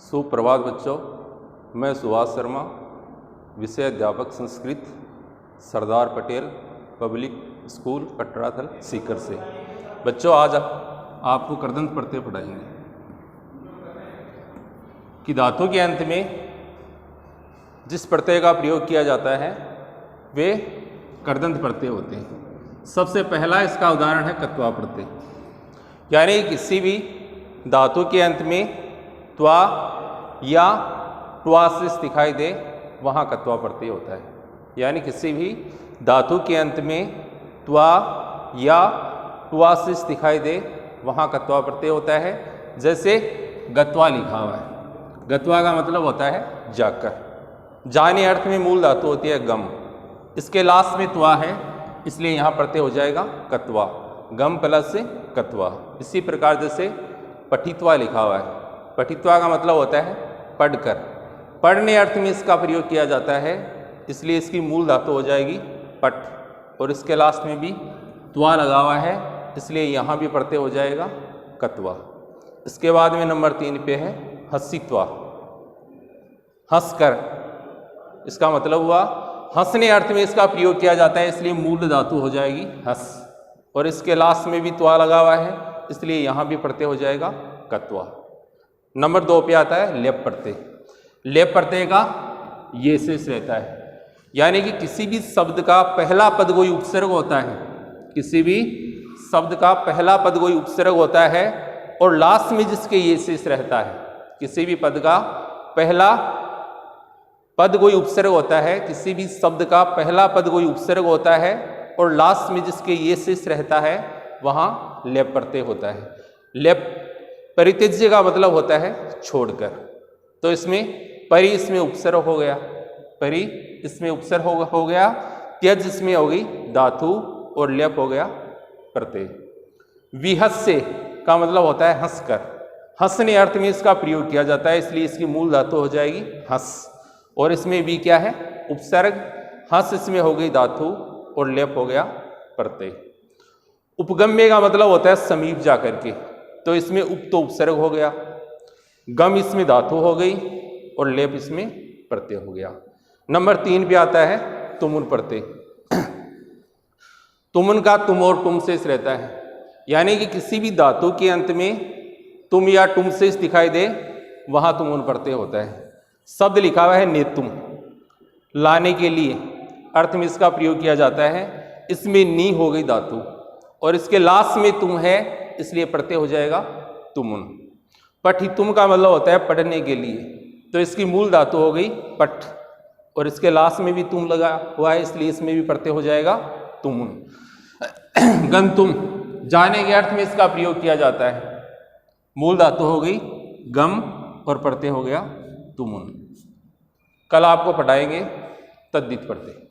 सुप्रभात बच्चों, मैं सुभाष शर्मा, विषय अध्यापक संस्कृत, सरदार पटेल पब्लिक स्कूल कटराथल सीकर से। बच्चों आज आपको कर्दंत प्रत्यय पढ़ाएंगे कि धातु के अंत में जिस प्रत्यय का प्रयोग किया जाता है वे कर्दंत प्रत्यय होते हैं। सबसे पहला इसका उदाहरण है कत्वा प्रत्यय, यानी किसी भी धातु के अंत में त्वा या ट्वासिस दिखाई दे वहाँ कत्वा प्रत्यय होता है। यानी किसी भी धातु के अंत में त्वा या ट्वासिस दिखाई दे वहाँ कत्वा प्रत्यय होता है। जैसे गत्वा लिखा हुआ है, गत्वा का मतलब होता है जाकर। जाने अर्थ में मूल धातु होती है गम, इसके लास्ट में त्वा है इसलिए यहाँ प्रत्यय हो जाएगा कत्वा, गम प्लस कत्वा। इसी प्रकार जैसे पठित्वा लिखा हुआ है, पठित्वा का मतलब होता है पढ़कर। पढ़ने अर्थ में इसका प्रयोग किया जाता है इसलिए इसकी मूल धातु हो जाएगी पठ, और इसके लास्ट में भी त्वा लगा हुआ है इसलिए यहाँ भी प्रत्यय हो जाएगा कत्वा। इसके बाद में नंबर 3 पे है हसित्वा, हंसकर। इसका मतलब हुआ हंसने अर्थ में इसका प्रयोग किया जाता है इसलिए मूल धातु हो जाएगी हंस, और इसके लास्ट में भी त्वा लगा हुआ है इसलिए यहाँ भी प्रत्यय हो जाएगा कत्वा। नंबर 2 पे आता है लेप प्रत्यय। लेप प्रत्यय का ये शेष रहता है, यानी कि किसी भी शब्द का पहला पद कोई उपसर्ग होता है, किसी भी शब्द का पहला पद कोई उपसर्ग होता है और लास्ट में जिसके ये शेष रहता है। किसी भी पद का पहला पद कोई उपसर्ग होता है, किसी भी शब्द का पहला पद कोई उपसर्ग होता है और लास्ट में जिसके ये शेष रहता है वहाँ लेप प्रत्यय होता है। लेप परित्यज्य का मतलब होता है छोड़कर, तो इसमें परि इसमें उपसर्ग हो गया, परि इसमें उपसर्ग हो गया, त्यज इसमें हो गई धातु और लेप हो गया प्रत्यय। विहस्य का मतलब होता है हंसकर, हंसने अर्थ में इसका प्रयोग किया जाता है इसलिए इसकी मूल धातु हो जाएगी हंस, और इसमें भी क्या है उपसर्ग, हंस इसमें हो गई धातु और लेप हो गया प्रत्यय। उपगम्य का मतलब होता है समीप जाकर के, तो इसमें उप तो उपसर्ग हो गया, गम इसमें धातु हो गई और लेप इसमें प्रत्यय हो गया। नंबर 3 पे आता है तुमुन प्रत्यय। तुमुन का तुम और तुम शेष रहता है, यानी कि किसी भी धातु के अंत में तुम या तुम शेष दिखाई दे वहां तुमुन प्रत्यय होता है। शब्द लिखा हुआ है नेतुम, लाने के लिए अर्थ में इसका प्रयोग किया जाता है, इसमें नी हो गई धातु और इसके लास्ट में तुम है इसलिए प्रत्यय हो जाएगा तुमुन। पठितुम का मतलब होता है पढ़ने के लिए, तो इसकी मूल धातु हो गई पठ और इसके लास्ट में भी तुम लगा हुआ है इसलिए इसमें भी प्रत्यय हो जाएगा तुमुन। गंतुम, जाने के अर्थ में इसका प्रयोग किया जाता है, मूल धातु हो गई गम और प्रत्यय हो गया तुमुन। कल आपको पढ़ाएंगे तद्धित प्रत्यय।